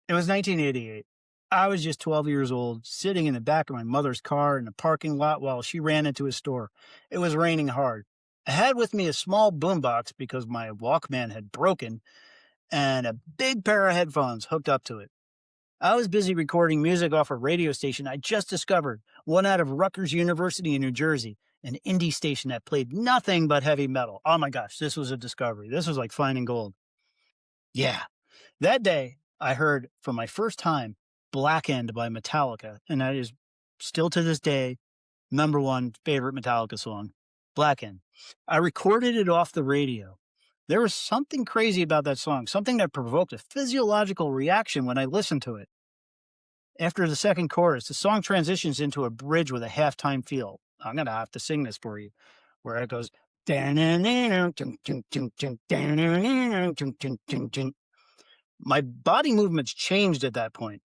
It was 1988. I was just 12 years old, sitting in the back of my mother's car in the parking lot while she ran into a store. It was raining hard. I had with me a small boombox because my Walkman had broken and a big pair of headphones hooked up to it. I was busy recording music off a radio station I just discovered, one out of Rutgers University in New Jersey, an indie station that played nothing but heavy metal. Oh my gosh, this was a discovery. This was like finding gold. Yeah. That day, I heard for my first time Black End by Metallica, and that is still to this day number one favorite Metallica song, Black End. I recorded it off the radio. There was something crazy about that song, something that provoked a physiological reaction when I listened to it. After the second chorus, the song transitions into a bridge with a halftime feel. I'm going to have to sing this for you, where it goes. My body movements changed at that point.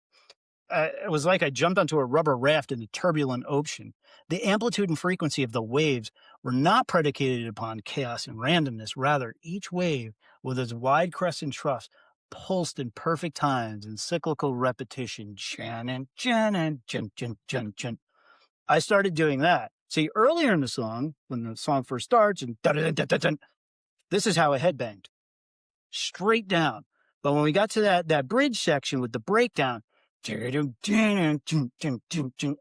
It was like I jumped onto a rubber raft in a turbulent ocean. The amplitude and frequency of the waves were not predicated upon chaos and randomness. Rather, each wave, with its wide crest and troughs, pulsed in perfect times and cyclical repetition. I started doing that. See, earlier in the song, when the song first starts, and this is how I headbanged. Straight down. But when we got to that bridge section with the breakdown, I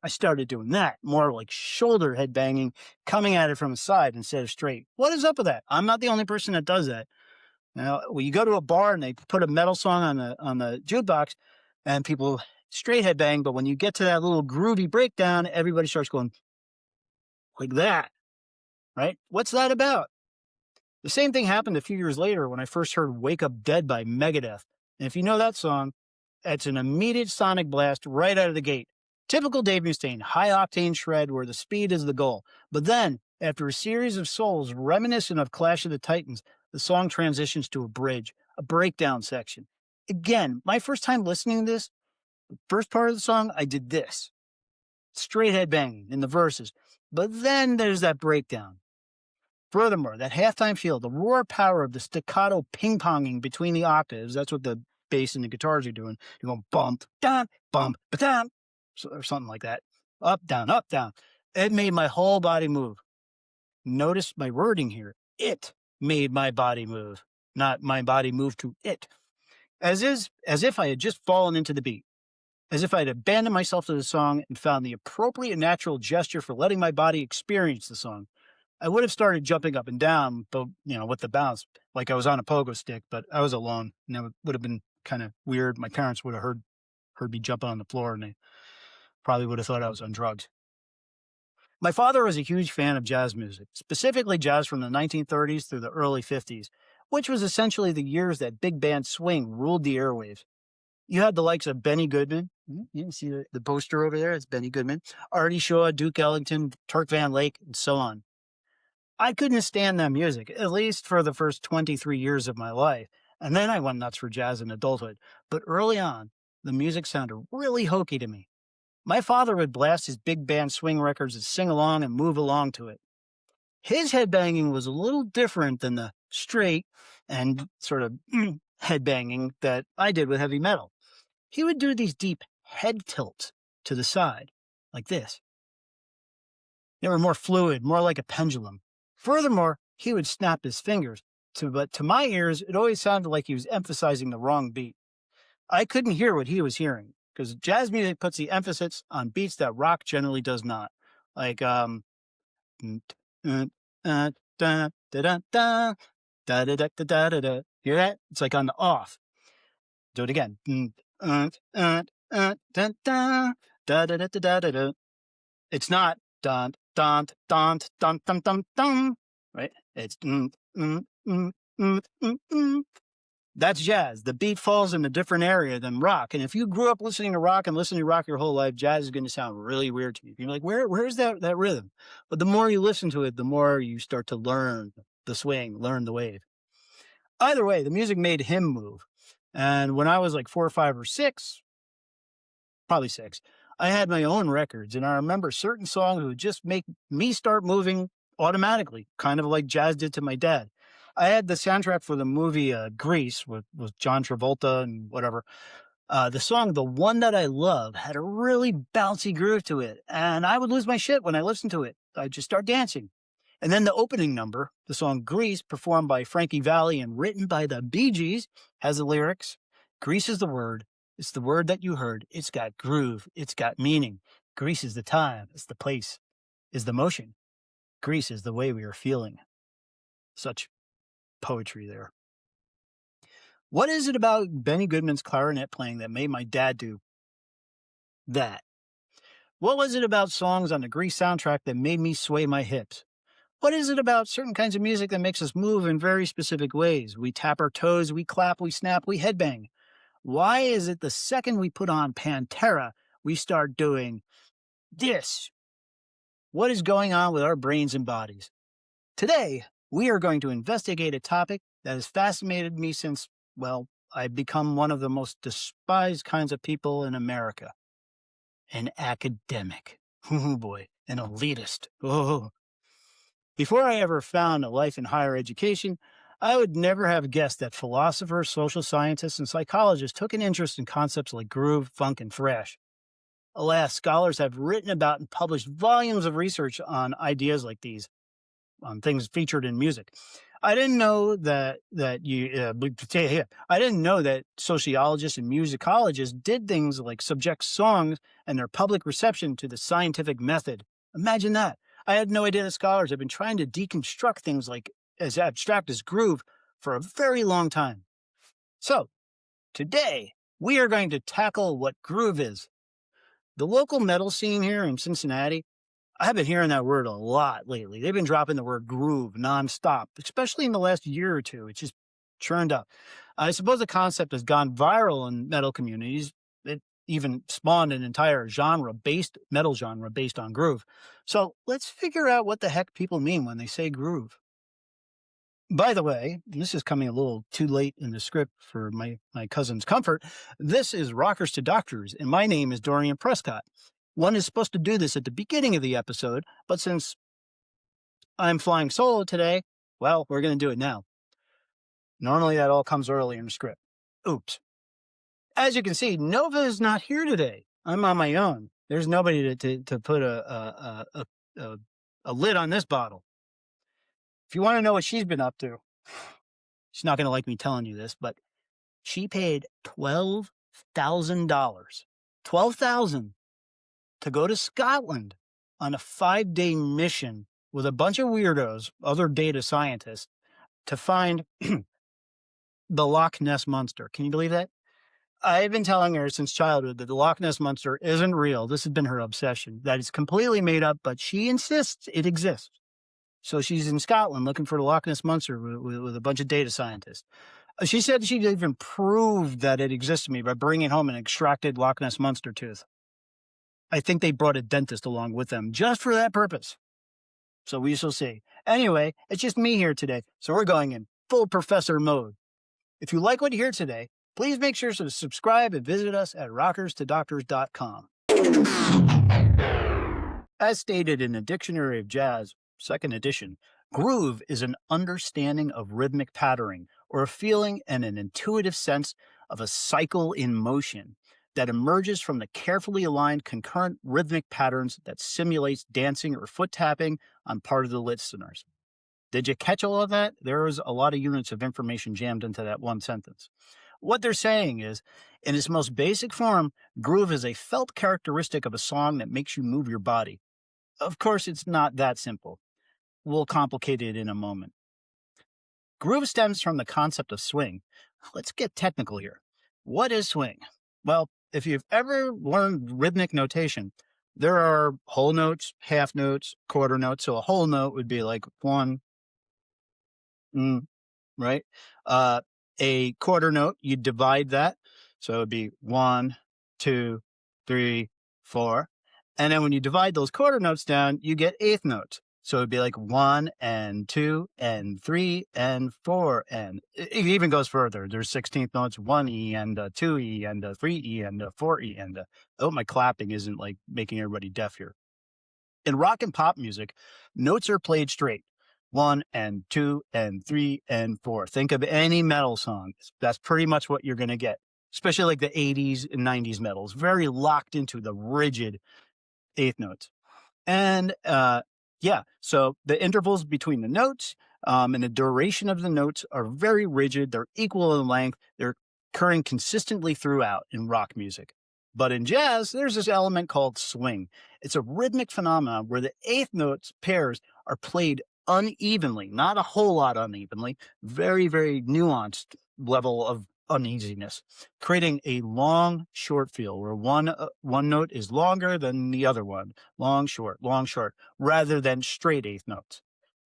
started doing that, more like shoulder headbanging, coming at it from the side instead of straight. What is up with that? I'm not the only person that does that. Now, when you go to a bar and they put a metal song on the jukebox, and people straight headbang, but when you get to that little groovy breakdown, everybody starts going like that, right? What's that about? The same thing happened a few years later when I first heard Wake Up Dead by Megadeth. And if you know that song, it's an immediate sonic blast right out of the gate. Typical Dave Mustaine, high-octane shred where the speed is the goal. But then, after a series of solos reminiscent of Clash of the Titans, the song transitions to a bridge, a breakdown section. Again, my first time listening to this, the first part of the song, I did this. Straight head banging in the verses. But then there's that breakdown. Furthermore, that halftime feel, the roar power of the staccato ping-ponging between the octaves, that's what the bass and the guitars are doing. You're going bump, down, or something like that. Up, down, up, down. It made my whole body move. Notice my wording here. It made my body move, not my body move to it. As if I had just fallen into the beat. As if I'd abandoned myself to the song and found the appropriate natural gesture for letting my body experience the song. I would have started jumping up and down, but with the bounce, like I was on a pogo stick, but I was alone, and it would have been kind of weird. My parents would have heard me jumping on the floor, and they probably would have thought I was on drugs. My father was a huge fan of jazz music, specifically jazz from the 1930s through the early 50s, which was essentially the years that big band swing ruled the airwaves. You had the likes of Benny Goodman. You can see the poster over there. It's Benny Goodman, Artie Shaw, Duke Ellington, Turk Van Lake, and so on. I couldn't stand that music, at least for the first 23 years of my life, and then I went nuts for jazz in adulthood. But early on, the music sounded really hokey to me. My father would blast his big band swing records and sing along and move along to it. His headbanging was a little different than the straight and sort of headbanging that I did with heavy metal. He would do these deep head tilts to the side, like this. They were more fluid, more like a pendulum. Furthermore, he would snap his fingers, but to my ears, it always sounded like he was emphasizing the wrong beat. I couldn't hear what he was hearing, because jazz music puts the emphasis on beats that rock generally does not. Like, hear that? It's like on the off. Do it again. It's not dun dun dun dun dun dun dun, right? It's That's jazz. The beat falls in a different area than rock. And if you grew up listening to rock and listening to rock your whole life, jazz is going to sound really weird to you. You're like, where's that rhythm? But the more you listen to it, the more you start to learn the swing, learn the wave. Either way, the music made him move. And when I was like 4 or 5 or 6, probably 6, I had my own records. And I remember certain songs would just make me start moving automatically, kind of like jazz did to my dad. I had the soundtrack for the movie Grease with John Travolta and whatever. The song "The One That I Love" had a really bouncy groove to it, and I would lose my shit when I listened to it. I'd just start dancing. And then the opening number, the song "Grease," performed by Frankie Valli and written by the Bee Gees, has the lyrics: "Grease is the word. It's the word that you heard. It's got groove. It's got meaning. Grease is the time. It's the place. Is the motion. Grease is the way we are feeling." Such poetry there. What is it about Benny Goodman's clarinet playing that made my dad do that? What was it about songs on the Grease soundtrack that made me sway my hips? What is it about certain kinds of music that makes us move in very specific ways? We tap our toes, we clap, we snap, we headbang. Why is it the second we put on Pantera, we start doing this? What is going on with our brains and bodies? Today, we are going to investigate a topic that has fascinated me since, well, I've become one of the most despised kinds of people in America. An academic. Oh boy, an elitist. Oh. Before I ever found a life in higher education, I would never have guessed that philosophers, social scientists, and psychologists took an interest in concepts like groove, funk, and thrash. Alas, scholars have written about and published volumes of research on ideas like these, on things featured in music. I didn't know I didn't know that sociologists and musicologists did things like subject songs and their public reception to the scientific method. Imagine that. I had no idea that scholars have been trying to deconstruct things like as abstract as groove for a very long time. So, today we are going to tackle what groove is. The local metal scene here in Cincinnati, I've been hearing that word a lot lately. They've been dropping the word groove nonstop, especially in the last year or two. It's just churned up. I suppose the concept has gone viral in metal communities. It even spawned an entire metal genre based on groove. So let's figure out what the heck people mean when they say groove. By the way, this is coming a little too late in the script for my cousin's comfort. This is Rockers to Doctors, and my name is Dorian Prescott. One is supposed to do this at the beginning of the episode, but since I'm flying solo today, well, we're going to do it now. Normally that all comes early in the script. Oops. As you can see, Nova is not here today. I'm on my own. There's nobody to put a lid on this bottle. If you want to know what she's been up to, she's not going to like me telling you this, but she paid $12,000. $12,000 to go to Scotland on a 5-day mission with a bunch of weirdos, other data scientists, to find the Loch Ness Monster. Can you believe that? I've been telling her since childhood that the Loch Ness Monster isn't real. This has been her obsession. That it's completely made up, but she insists it exists. So she's in Scotland looking for the Loch Ness Monster with a bunch of data scientists. She said she'd even proved that it exists to me by bringing home an extracted Loch Ness Monster tooth. I think they brought a dentist along with them just for that purpose. So we shall see. Anyway, it's just me here today, so we're going in full professor mode. If you like what you hear today, please make sure to subscribe and visit us at rockerstodoctors.com. As stated in the Dictionary of Jazz, 2nd edition, groove is an understanding of rhythmic patterning, or a feeling and an intuitive sense of a cycle in motion that emerges from the carefully aligned concurrent rhythmic patterns that simulates dancing or foot tapping on part of the listeners. Did you catch all of that? There was a lot of units of information jammed into that one sentence. What they're saying is, in its most basic form, groove is a felt characteristic of a song that makes you move your body. Of course, it's not that simple. We'll complicate it in a moment. Groove stems from the concept of swing. Let's get technical here. What is swing? Well, if you've ever learned rhythmic notation, there are whole notes, half notes, quarter notes. So a whole note would be like one, right? A quarter note, you divide that. So it would be 1, 2, 3, 4. And then when you divide those quarter notes down, you get eighth notes. So it'd be like 1 and 2 and 3 and 4. And it even goes further. There's 16th notes, 1E and 2E and 3E and 4E. And oh, my clapping isn't like making everybody deaf here. In rock and pop music, notes are played straight. 1 and 2 and 3 and 4. Think of any metal song. That's pretty much what you're going to get. especially like the 80s and 90s metals, very locked into the rigid eighth notes. And yeah, so the intervals between the notes and the duration of the notes are very rigid. They're equal in length. They're occurring consistently throughout in rock music. But in jazz, there's this element called swing. It's a rhythmic phenomenon where the eighth notes pairs are played unevenly, not a whole lot unevenly, very, very nuanced level of uneasiness, creating a long, short feel where one note is longer than the other one, long, short, rather than straight eighth notes.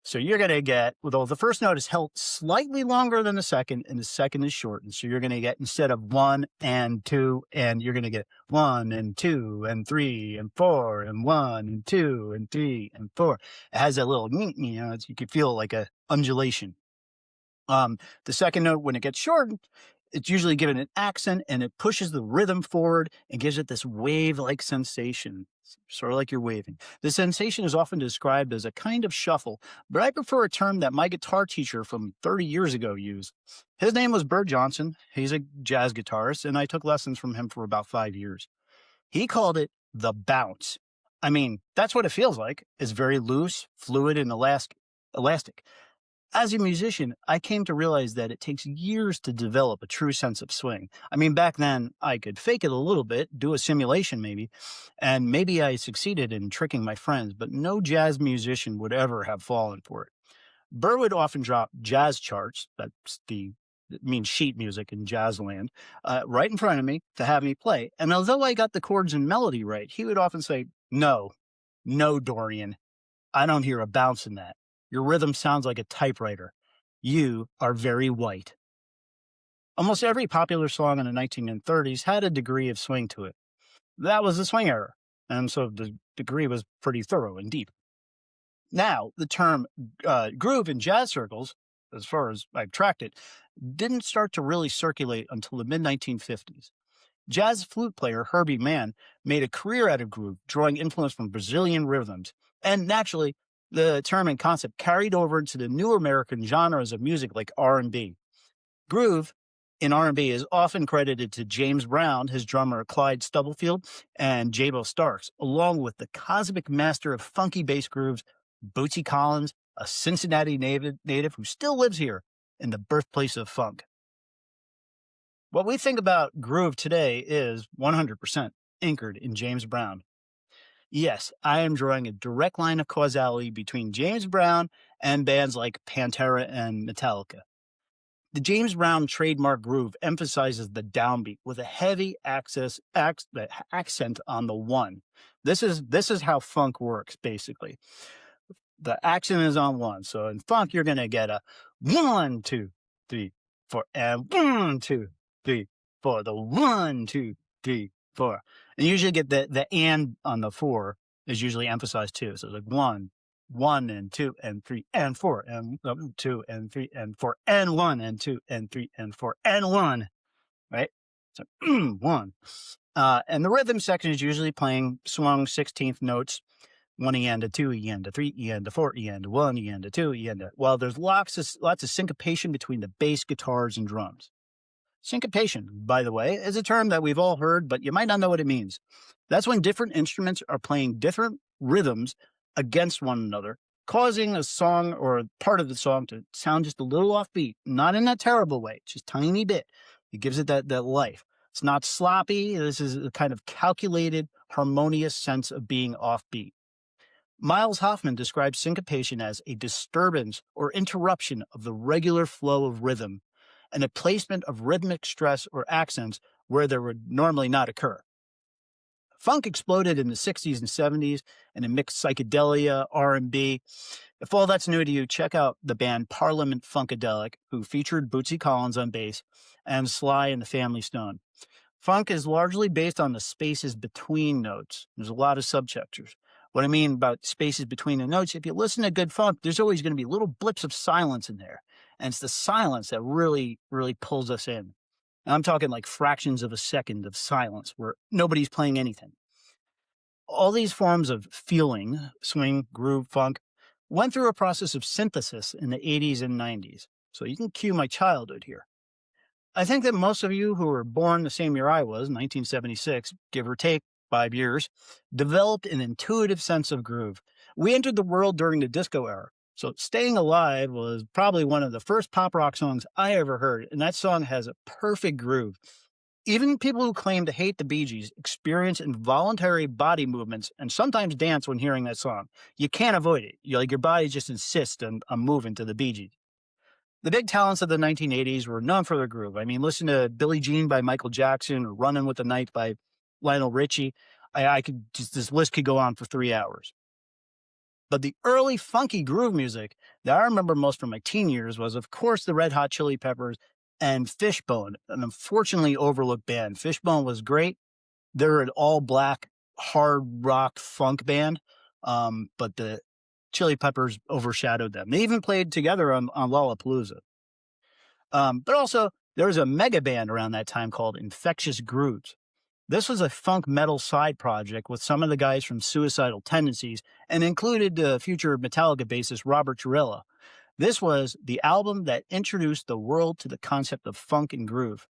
So you're going to get, although the first note is held slightly longer than the second, and the second is shortened. So you're going to get, instead of 1 and 2, and you're going to get 1 and 2 and 3 and 4 and 1 and 2 and 3 and 4. It has a little, you can feel like a undulation. The second note, when it gets shortened, it's usually given an accent, and it pushes the rhythm forward and gives it this wave-like sensation, sort of like you're waving. The sensation is often described as a kind of shuffle, but I prefer a term that my guitar teacher from 30 years ago used. His name was Bert Johnson. He's a jazz guitarist, and I took lessons from him for about 5 years. He called it the bounce. I mean, that's what it feels like. It's very loose, fluid, and elastic. As a musician, I came to realize that it takes years to develop a true sense of swing. I mean, back then, I could fake it a little bit, do a simulation maybe, and maybe I succeeded in tricking my friends, but no jazz musician would ever have fallen for it. Burr would often drop jazz charts, it means sheet music in jazz land, right in front of me to have me play. And although I got the chords and melody right, he would often say, no, Dorian, I don't hear a bounce in that. Your rhythm sounds like a typewriter. You are very white. Almost every popular song in the 1930s had a degree of swing to it. That was the swing era, and so the degree was pretty thorough and deep. Now, the term groove in jazz circles, as far as I've tracked it, didn't start to really circulate until the mid-1950s. Jazz flute player Herbie Mann made a career out of groove, drawing influence from Brazilian rhythms, and naturally, the term and concept carried over into the new American genres of music like R&B. Groove in R&B is often credited to James Brown, his drummer Clyde Stubblefield, and Jabo Starks, along with the cosmic master of funky bass grooves, Bootsy Collins, a Cincinnati native who still lives here in the birthplace of funk. What we think about groove today is 100% anchored in James Brown. Yes, I am drawing a direct line of causality between James Brown and bands like Pantera and Metallica. The James Brown trademark groove emphasizes the downbeat with a heavy accent on the one. This is how funk works, basically. The accent is on one. So in funk, you're going to get a 1, 2, 3, 4, and 1, 2, 3, 4. The 1, 2, 3, 4. And you usually get the and on the 4 is usually emphasized too. So it's like 1 and 2 and 3 and 4 and 2 and 3 and 4 and 1 and 2 and 3 and 4 and 1, right? So 1. And the rhythm section is usually playing swung 16th notes, 1 E and a 2 E and a 3 E and a 4 E and a 1 E and a 2 E and a. Well, there's lots of syncopation between the bass, guitars, and drums. Syncopation, by the way, is a term that we've all heard, but you might not know what it means. That's when different instruments are playing different rhythms against one another, causing a song or part of the song to sound just a little offbeat, not in that terrible way, just a tiny bit. It gives it that life. It's not sloppy. This is a kind of calculated, harmonious sense of being offbeat. Miles Hoffman describes syncopation as a disturbance or interruption of the regular flow of rhythm and a placement of rhythmic stress or accents where there would normally not occur. Funk exploded in the 60s and 70s and it mixed psychedelia, R&B. If all that's new to you, check out the band Parliament-Funkadelic, who featured Bootsy Collins on bass and Sly and the Family Stone. Funk is largely based on the spaces between notes. There's a lot of subsectors. What I mean about spaces between the notes, if you listen to good funk, there's always going to be little blips of silence in there. And it's the silence that really, really pulls us in. And I'm talking like fractions of a second of silence where nobody's playing anything. All these forms of feeling, swing, groove, funk, went through a process of synthesis in the 80s and 90s. So you can cue my childhood here. I think that most of you who were born the same year I was, 1976, give or take 5 years, developed an intuitive sense of groove. We entered the world during the disco era. So Staying Alive was probably one of the first pop rock songs I ever heard, and that song has a perfect groove. Even people who claim to hate the Bee Gees experience involuntary body movements and sometimes dance when hearing that song. You can't avoid it. Your body just insists on moving to the Bee Gees. The big talents of the 1980s were known for their groove. I mean, listen to Billie Jean by Michael Jackson or Running with the Night by Lionel Richie. I could just, this list could go on for 3 hours. But the early funky groove music that I remember most from my teen years was, of course, the Red Hot Chili Peppers and Fishbone, an unfortunately overlooked band. Fishbone was great. They're an all black hard rock funk band, but the Chili Peppers overshadowed them. They even played together on Lollapalooza. But also, there was a mega band around that time called Infectious Grooves. This was a funk metal side project with some of the guys from Suicidal Tendencies and included future Metallica bassist Robert Trujillo. This was the album that introduced the world to the concept of funk and groove.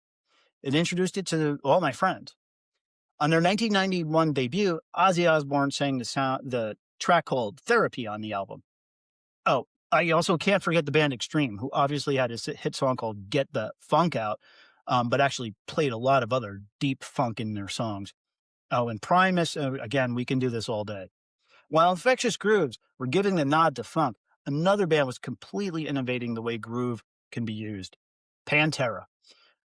It introduced it to all my friends. On their 1991 debut, Ozzy Osbourne sang the track called Therapy on the album. Oh, I also can't forget the band Extreme, who obviously had a hit song called Get the Funk Out, but actually played a lot of other deep funk in their songs. Oh, and Primus, again, we can do this all day. While Infectious Grooves were giving the nod to funk, another band was completely innovating the way groove can be used. Pantera.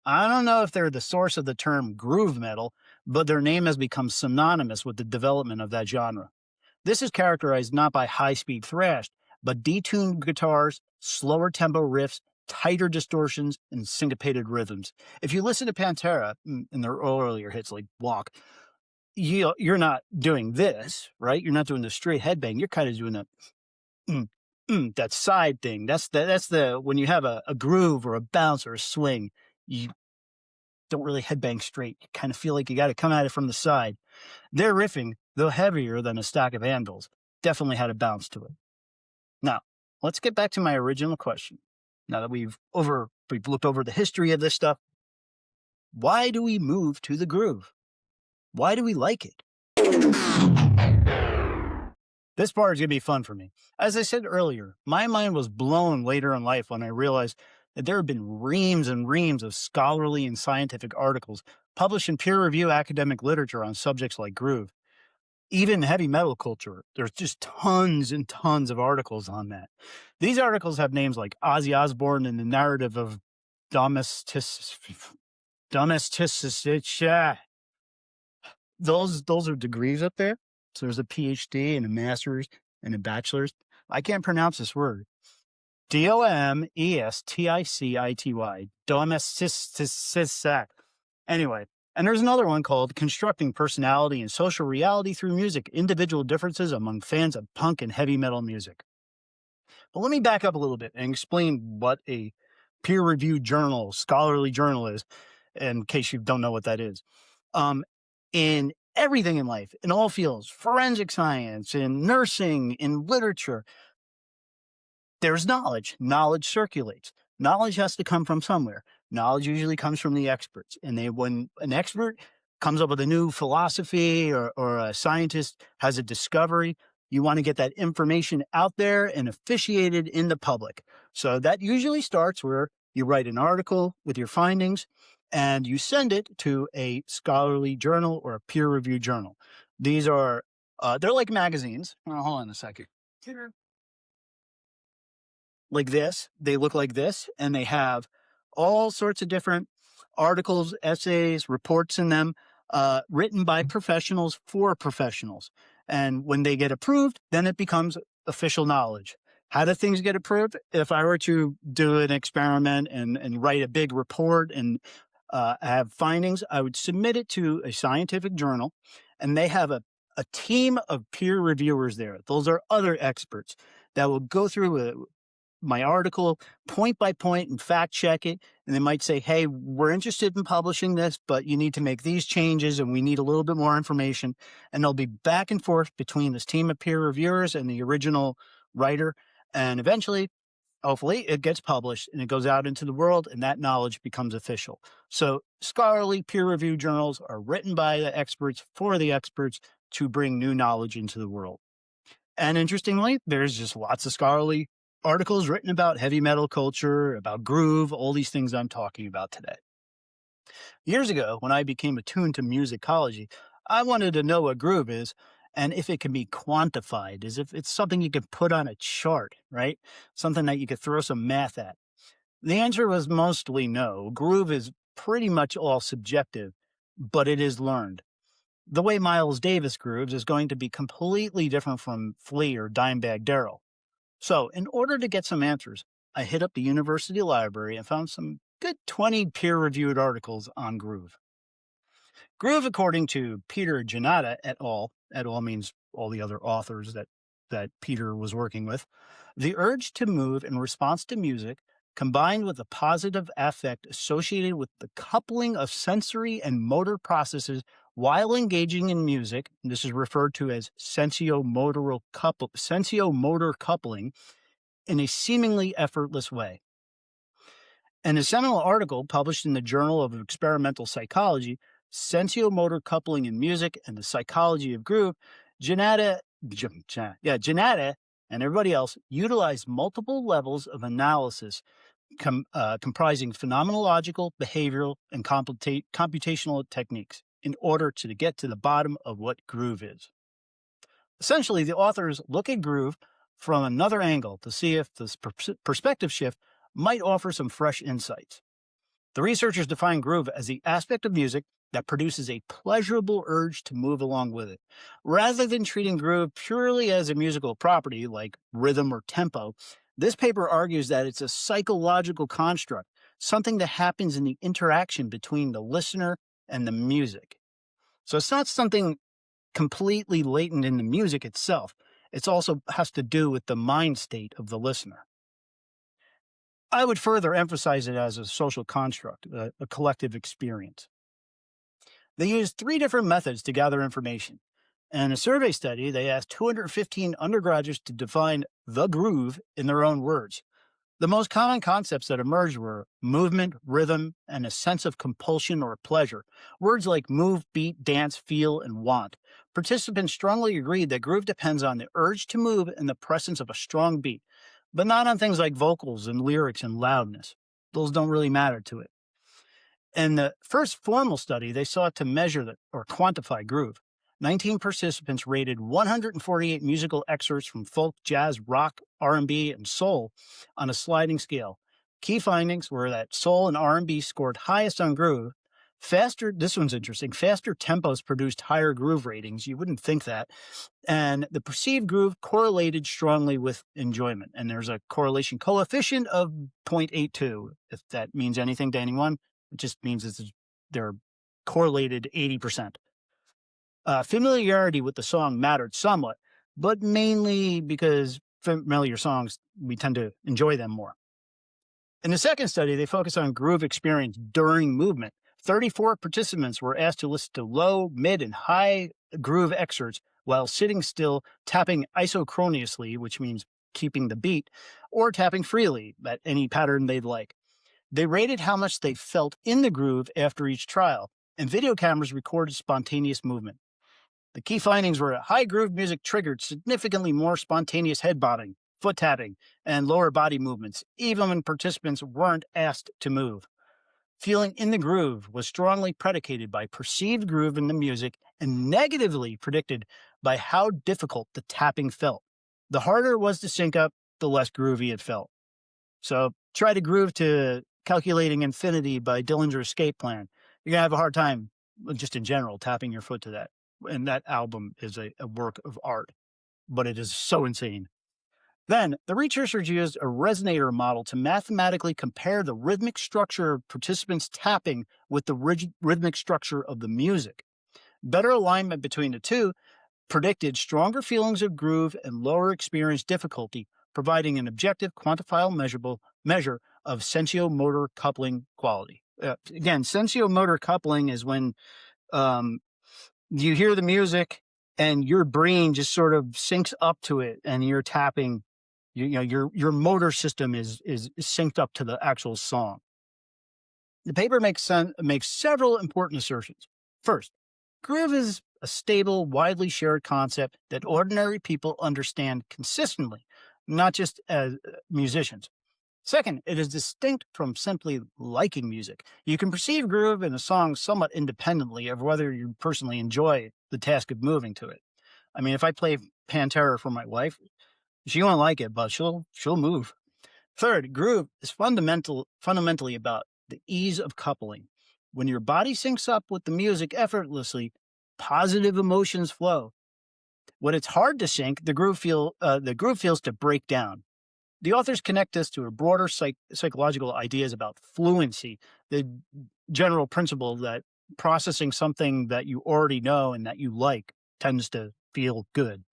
I don't know if they're the source of the term groove metal, but their name has become synonymous with the development of that genre. This is characterized not by high-speed thrash, but detuned guitars, slower tempo riffs, tighter distortions, and syncopated rhythms. If you listen to Pantera in their earlier hits like Walk, you're not doing this, right? You're not doing the straight headbang. You're kind of doing that side thing. That's the when you have a groove or a bounce or a swing, you don't really headbang straight. You kind of feel like you got to come at it from the side. Their riffing, though heavier than a stack of anvils, definitely had a bounce to it. Now, let's get back to my original question. Now that we've looked over the history of this stuff, why do we move to the groove? Why do we like it? This part is going to be fun for me. As I said earlier, my mind was blown later in life when I realized that there have been reams and reams of scholarly and scientific articles published in peer-reviewed academic literature on subjects like groove. Even heavy metal culture, there's just tons and tons of articles on that. These articles have names like Ozzy Osbourne and the narrative of domesticity. Those are degrees up there. So there's a PhD and a master's and a bachelor's. I can't pronounce this word. Domesticity. Domesticity. Anyway, and there's another one called Constructing Personality and Social Reality Through Music, Individual Differences Among Fans of Punk and Heavy Metal Music. But let me back up a little bit and explain what a peer-reviewed journal, scholarly journal is, in case you don't know what that is. In everything in life, in all fields, forensic science, in nursing, in literature, there's knowledge. Knowledge circulates. Knowledge has to come from somewhere. Knowledge usually comes from the experts. And when an expert comes up with a new philosophy or a scientist has a discovery, you want to get that information out there and officiated in the public. So that usually starts where you write an article with your findings and you send it to a scholarly journal or a peer-reviewed journal. These are, they're like magazines. Oh, hold on a second. Like this, they look like this, and they have all sorts of different articles, essays, reports in them, written by professionals for professionals. And when they get approved, then it becomes official knowledge. How do things get approved? If I were to do an experiment and write a big report and have findings, I would submit it to a scientific journal, and they have a team of peer reviewers there. Those are other experts that will go through my article point by point and fact check it. And they might say, hey, we're interested in publishing this, but you need to make these changes and we need a little bit more information. And they'll be back and forth between this team of peer reviewers and the original writer. And eventually Hopefully, it gets published and it goes out into the world, and that knowledge becomes official. So, scholarly peer reviewed journals are written by the experts for the experts to bring new knowledge into the world. And interestingly, there's just lots of scholarly articles written about heavy metal culture, about groove, all these things I'm talking about today. Years ago, when I became attuned to musicology, I wanted to know what groove is and if it can be quantified, as if it's something you could put on a chart, right? Something that you could throw some math at. The answer was mostly no. Groove is pretty much all subjective, but it is learned. The way Miles Davis grooves is going to be completely different from Flea or Dimebag Darrell. So, in order to get some answers, I hit up the university library and found some good 20 peer reviewed articles on groove. Groove, according to Peter Janata et al means all the other authors that Peter was working with, the urge to move in response to music combined with the positive affect associated with the coupling of sensory and motor processes while engaging in music, and this is referred to as sensio-motor coupling, in a seemingly effortless way. In a seminal article published in the Journal of Experimental Psychology, Sensio-Motor Coupling in Music and the Psychology of Groove, Janata and everybody else utilized multiple levels of analysis comprising phenomenological, behavioral, and computational techniques in order to get to the bottom of what groove is. Essentially, the authors look at groove from another angle to see if this perspective shift might offer some fresh insights. The researchers define groove as the aspect of music that produces a pleasurable urge to move along with it. Rather than treating groove purely as a musical property like rhythm or tempo, this paper argues that it's a psychological construct, something that happens in the interaction between the listener and the music. So it's not something completely latent in the music itself. It also has to do with the mind state of the listener. I would further emphasize it as a social construct, a collective experience. They used 3 different methods to gather information. In a survey study, they asked 215 undergraduates to define the groove in their own words. The most common concepts that emerged were movement, rhythm, and a sense of compulsion or pleasure. Words like move, beat, dance, feel, and want. Participants strongly agreed that groove depends on the urge to move and the presence of a strong beat, but not on things like vocals and lyrics and loudness. Those don't really matter to it. In the first formal study, they sought to measure or quantify groove. 19 participants rated 148 musical excerpts from folk, jazz, rock, R&B, and soul on a sliding scale. Key findings were that soul and R&B scored highest on groove. This one's interesting, faster tempos produced higher groove ratings. You wouldn't think that. And the perceived groove correlated strongly with enjoyment. And there's a correlation coefficient of 0.82, if that means anything to anyone. It just means they're correlated 80%. Familiarity with the song mattered somewhat, but mainly because familiar songs, we tend to enjoy them more. In the second study, they focused on groove experience during movement. 34 participants were asked to listen to low, mid, and high groove excerpts while sitting still, tapping isochronously, which means keeping the beat, or tapping freely at any pattern they'd like. They rated how much they felt in the groove after each trial, and video cameras recorded spontaneous movement. The key findings were high groove music triggered significantly more spontaneous head bobbing, foot tapping, and lower body movements, even when participants weren't asked to move. Feeling in the groove was strongly predicated by perceived groove in the music and negatively predicted by how difficult the tapping felt. The harder it was to sync up, the less groovy it felt. So try to groove to Calculating Infinity by Dillinger Escape Plan. You're going to have a hard time, just in general, tapping your foot to that. And that album is a work of art, but it is so insane. Then, the researchers used a resonator model to mathematically compare the rhythmic structure of participants' tapping with the rhythmic structure of the music. Better alignment between the two predicted stronger feelings of groove and lower experience difficulty, providing an objective, quantifiable measure of sensio-motor coupling quality. Again, sensio-motor coupling is when you hear the music and your brain just sort of syncs up to it and you're tapping Your motor system is synced up to the actual song. The paper makes several important assertions. First, groove is a stable, widely shared concept that ordinary people understand consistently, not just as musicians. Second, it is distinct from simply liking music. You can perceive groove in a song somewhat independently of whether you personally enjoy the task of moving to it. I mean, if I play Pantera for my wife, she won't like it, but she'll move. Third, groove is fundamentally about the ease of coupling. When your body syncs up with the music effortlessly, positive emotions flow. When it's hard to sync, the groove feels to break down. The authors connect this to a broader psychological ideas about fluency, the general principle that processing something that you already know and that you like tends to feel good.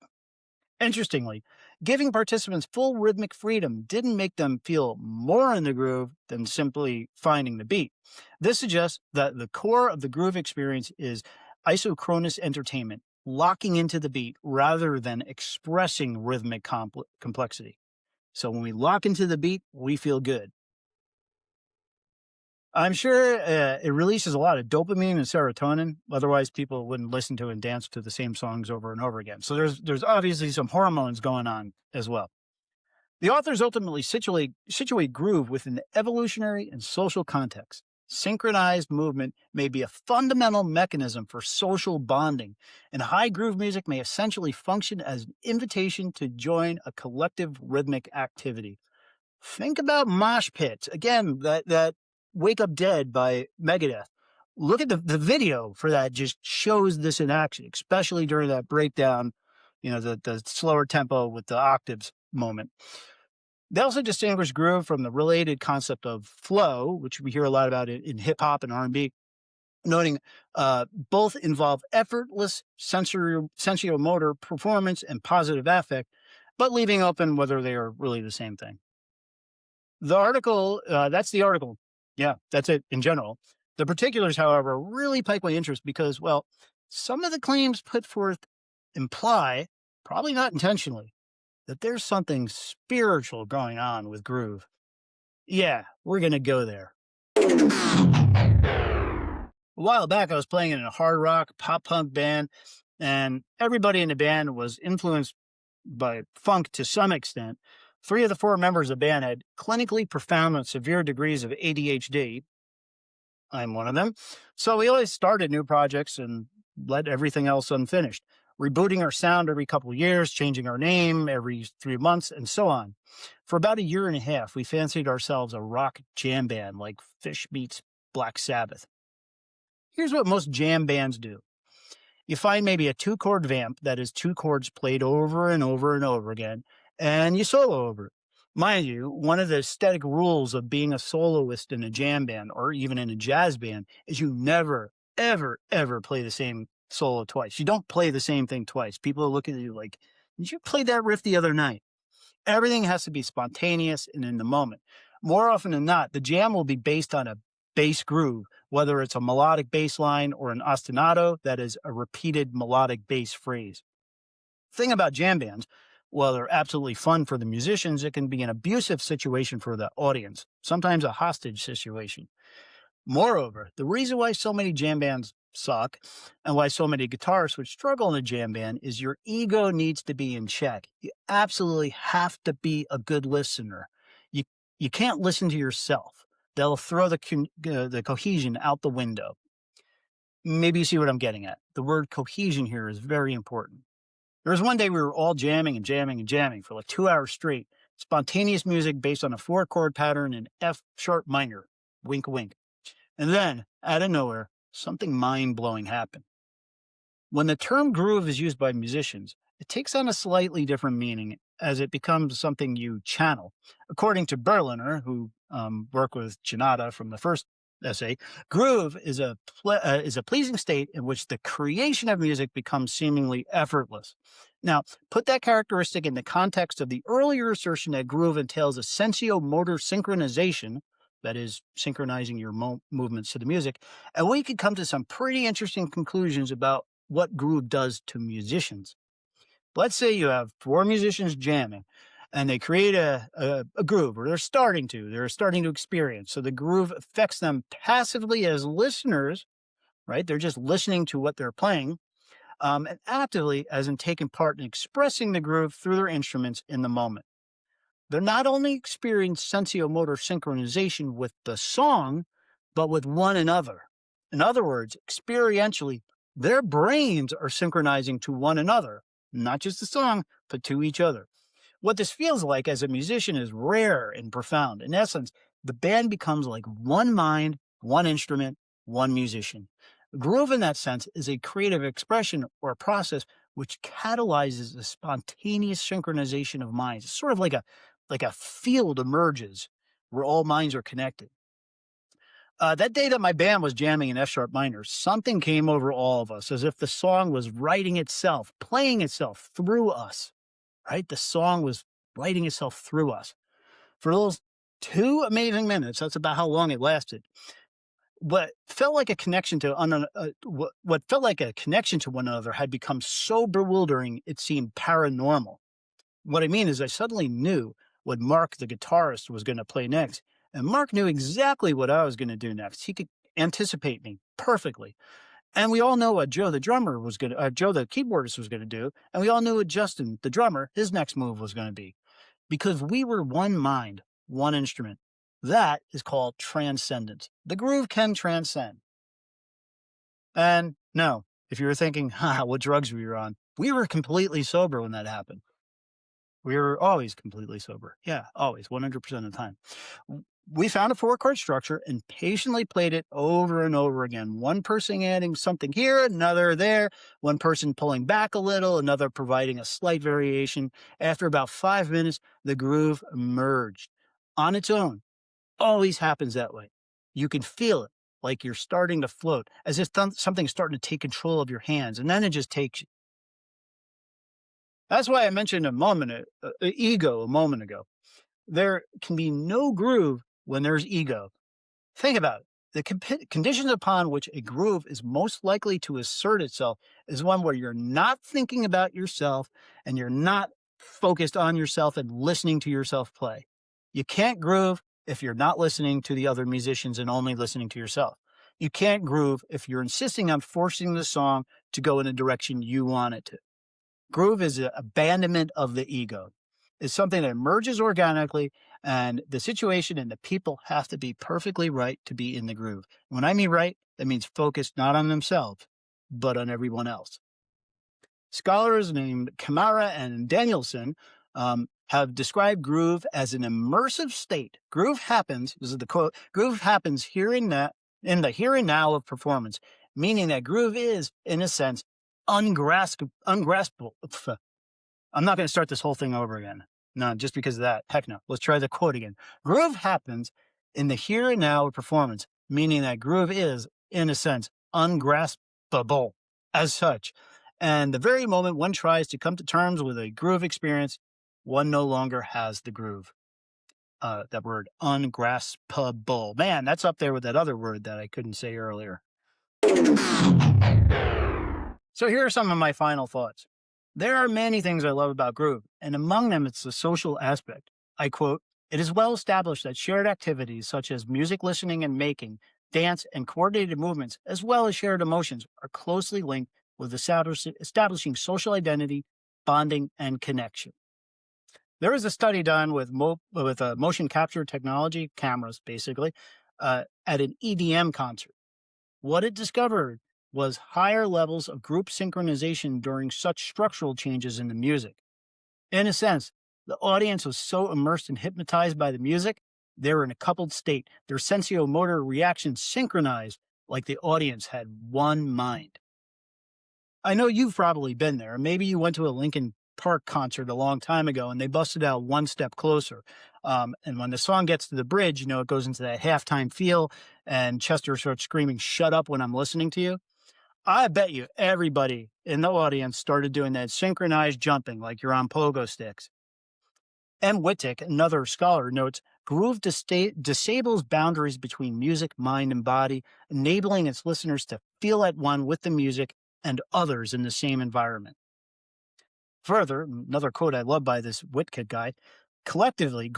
Interestingly, giving participants full rhythmic freedom didn't make them feel more in the groove than simply finding the beat. This suggests that the core of the groove experience is isochronous entertainment, locking into the beat rather than expressing rhythmic complexity. So when we lock into the beat, we feel good. I'm sure it releases a lot of dopamine and serotonin. Otherwise, people wouldn't listen to and dance to the same songs over and over again. So there's obviously some hormones going on as well. The authors ultimately situate groove within the evolutionary and social context. Synchronized movement may be a fundamental mechanism for social bonding, and high groove music may essentially function as an invitation to join a collective rhythmic activity. Think about mosh pits. Again, that Wake Up Dead by Megadeth. Look at the video for that, just shows this in action, especially during that breakdown, the slower tempo with the octaves moment. They also distinguish groove from the related concept of flow, which we hear a lot about in hip hop and R&B, noting both involve effortless sensory-motor performance and positive affect, but leaving open whether they are really the same thing. The article, that's the article. Yeah, that's it in general. The particulars, however, really pique my interest because, well, some of the claims put forth imply, probably not intentionally, that there's something spiritual going on with groove. Yeah, we're going to go there. A while back, I was playing in a hard rock, pop punk band, and everybody in the band was influenced by funk to some extent. 3 of the 4 members of the band had clinically profound and severe degrees of ADHD. I'm one of them. So we always started new projects and let everything else unfinished, rebooting our sound every couple of years, changing our name every 3 months, and so on. For about a year and a half, we fancied ourselves a rock jam band like Fish meets Black Sabbath. Here's what most jam bands do. You find maybe a 2-chord vamp that is 2 chords played over and over and over again, and you solo over it. Mind you, one of the aesthetic rules of being a soloist in a jam band or even in a jazz band is you never, ever, ever play the same solo twice. You don't play the same thing twice. People look at you like, did you play that riff the other night? Everything has to be spontaneous and in the moment. More often than not, the jam will be based on a bass groove, whether it's a melodic bass line or an ostinato, that is a repeated melodic bass phrase. Thing about jam bands, while they're absolutely fun for the musicians, it can be an abusive situation for the audience, sometimes a hostage situation. Moreover, the reason why so many jam bands suck and why so many guitarists would struggle in a jam band is your ego needs to be in check. You absolutely have to be a good listener. You can't listen to yourself. They'll throw the cohesion out the window. Maybe you see what I'm getting at. The word cohesion here is very important. There was one day we were all jamming and jamming and jamming for like 2 hours straight. Spontaneous music based on a 4-chord pattern in F sharp minor. Wink, wink. And then, out of nowhere, something mind-blowing happened. When the term groove is used by musicians, it takes on a slightly different meaning as it becomes something you channel. According to Berliner, who worked with Chinada from the first essay, groove is a pleasing state in which the creation of music becomes seemingly effortless. Now, put that characteristic in the context of the earlier assertion that groove entails a sensio-motor synchronization, that is, synchronizing your movements to the music, and we could come to some pretty interesting conclusions about what groove does to musicians. Let's say you have 4 musicians jamming, and they create a groove, or they're starting to experience. So the groove affects them passively as listeners, right? They're just listening to what they're playing, and actively as in taking part in expressing the groove through their instruments in the moment. They're not only experiencing sensio-motor synchronization with the song, but with one another. In other words, experientially, their brains are synchronizing to one another, not just the song, but to each other. What this feels like as a musician is rare and profound. In essence, the band becomes like one mind, one instrument, one musician. Groove, in that sense, is a creative expression or a process which catalyzes the spontaneous synchronization of minds. It's sort of like a field emerges where all minds are connected. That day that my band was jamming in F sharp minor, something came over all of us as if the song was writing itself, playing itself through us, right? The song was writing itself through us. For those 2 amazing minutes, that's about how long it lasted. What felt like a connection to one another had become so bewildering it seemed paranormal. What I mean is I suddenly knew what Mark, the guitarist, was going to play next, and Mark knew exactly what I was going to do next. He could anticipate me perfectly. And we all know what Joe, the keyboardist, was going to do. And we all knew what Justin, the drummer, his next move was going to be. Because we were one mind, one instrument. That is called transcendence. The groove can transcend. And no, if you were thinking, what drugs were you on? We were completely sober when that happened. We were always completely sober. Yeah, always, 100% of the time. We found a 4-chord structure and patiently played it over and over again. One person adding something here, another there, one person pulling back a little, another providing a slight variation. After about 5 minutes, the groove emerged on its own. Always happens that way. You can feel it, like you're starting to float, as if something's starting to take control of your hands, and then it just takes you. That's why I mentioned ego a moment ago. There can be no groove when there's ego. Think about it. The conditions upon which a groove is most likely to assert itself is one where you're not thinking about yourself and you're not focused on yourself and listening to yourself play. You can't groove if you're not listening to the other musicians and only listening to yourself. You can't groove if you're insisting on forcing the song to go in a direction you want it to. Groove is an abandonment of the ego. It's something that emerges organically, and the situation and the people have to be perfectly right to be in the groove. When I mean right, that means focused not on themselves, but on everyone else. Scholars named Kamara and Danielson have described groove as an immersive state. Groove happens, this is the quote, groove happens in the here and now of performance, meaning that groove is, in a sense, ungraspable. I'm not going to start this whole thing over again. No, just because of that. Heck no. Let's try the quote again. Groove happens in the here and now of performance, meaning that groove is, in a sense, ungraspable as such. And the very moment one tries to come to terms with a groove experience, one no longer has the groove. That word, ungraspable. Man, that's up there with that other word that I couldn't say earlier. So here are some of my final thoughts. There are many things I love about groove, and among them it's the social aspect. I quote, "It is well established that shared activities such as music listening and making, dance, and coordinated movements, as well as shared emotions, are closely linked with establishing social identity, bonding, and connection." There was a study done with motion capture technology, cameras basically, at an EDM concert. What it discovered was higher levels of group synchronization during such structural changes in the music. In a sense, the audience was so immersed and hypnotized by the music, they were in a coupled state. Their sensio-motor reactions synchronized like the audience had one mind. I know you've probably been there. Maybe you went to a Linkin Park concert a long time ago and they busted out one step closer. And when the song gets to the bridge, it goes into that halftime feel and Chester starts screaming, "Shut up when I'm listening to you." I bet you everybody in the audience started doing that synchronized jumping like you're on pogo sticks. M. Wittek, another scholar, notes, groove disables boundaries between music, mind, and body, enabling its listeners to feel at one with the music and others in the same environment. Further, another quote I love by this Wittek guy, collectively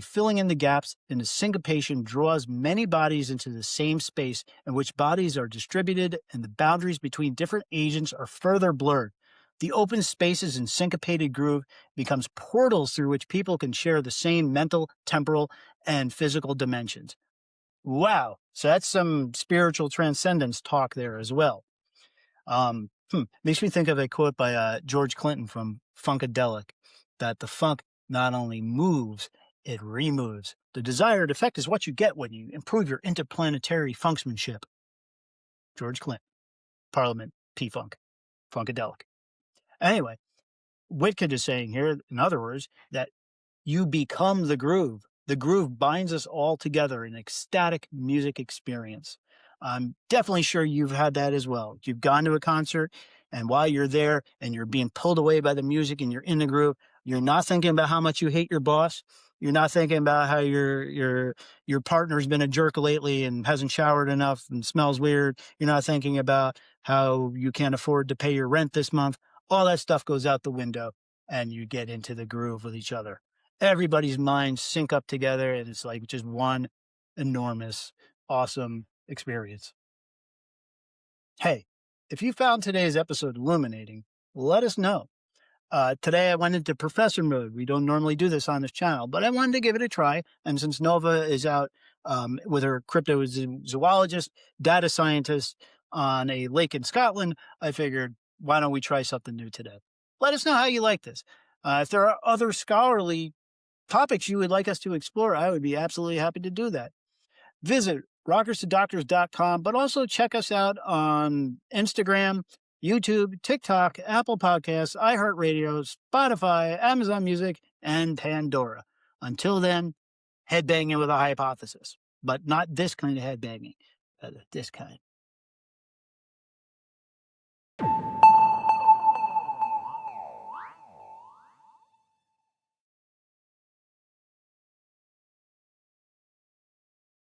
filling in the gaps in the syncopation draws many bodies into the same space in which bodies are distributed and the boundaries between different agents are further blurred. The open spaces in syncopated groove becomes portals through which people can share the same mental, temporal, and physical dimensions. Wow. So that's some spiritual transcendence talk there as well. Makes me think of a quote by George Clinton from Funkadelic, that the funk not only moves, it removes. The desired effect is what you get when you improve your interplanetary funksmanship. George Clinton, Parliament, P-Funk, Funkadelic. Anyway, Whitkitt is saying here, in other words, that you become the groove. The groove binds us all together in ecstatic music experience. I'm definitely sure you've had that as well. You've gone to a concert, and while you're there and you're being pulled away by the music and you're in the groove, you're not thinking about how much you hate your boss. You're not thinking about how your partner's been a jerk lately and hasn't showered enough and smells weird. You're not thinking about how you can't afford to pay your rent this month. All that stuff goes out the window, and you get into the groove with each other. Everybody's minds sync up together, and it's like just one enormous, awesome experience. Hey, if you found today's episode illuminating, let us know. Today I went into professor mode. We don't normally do this on this channel, but I wanted to give it a try. And since Nova is out with her cryptozoologist, data scientist on a lake in Scotland, I figured, why don't we try something new today? Let us know how you like this. If there are other scholarly topics you would like us to explore, I would be absolutely happy to do that. Visit rockerstodoctors.com, but also check us out on Instagram, YouTube, TikTok, Apple Podcasts, iHeartRadio, Spotify, Amazon Music, and Pandora. Until then, headbanging with a hypothesis, but not this kind of headbanging, this kind.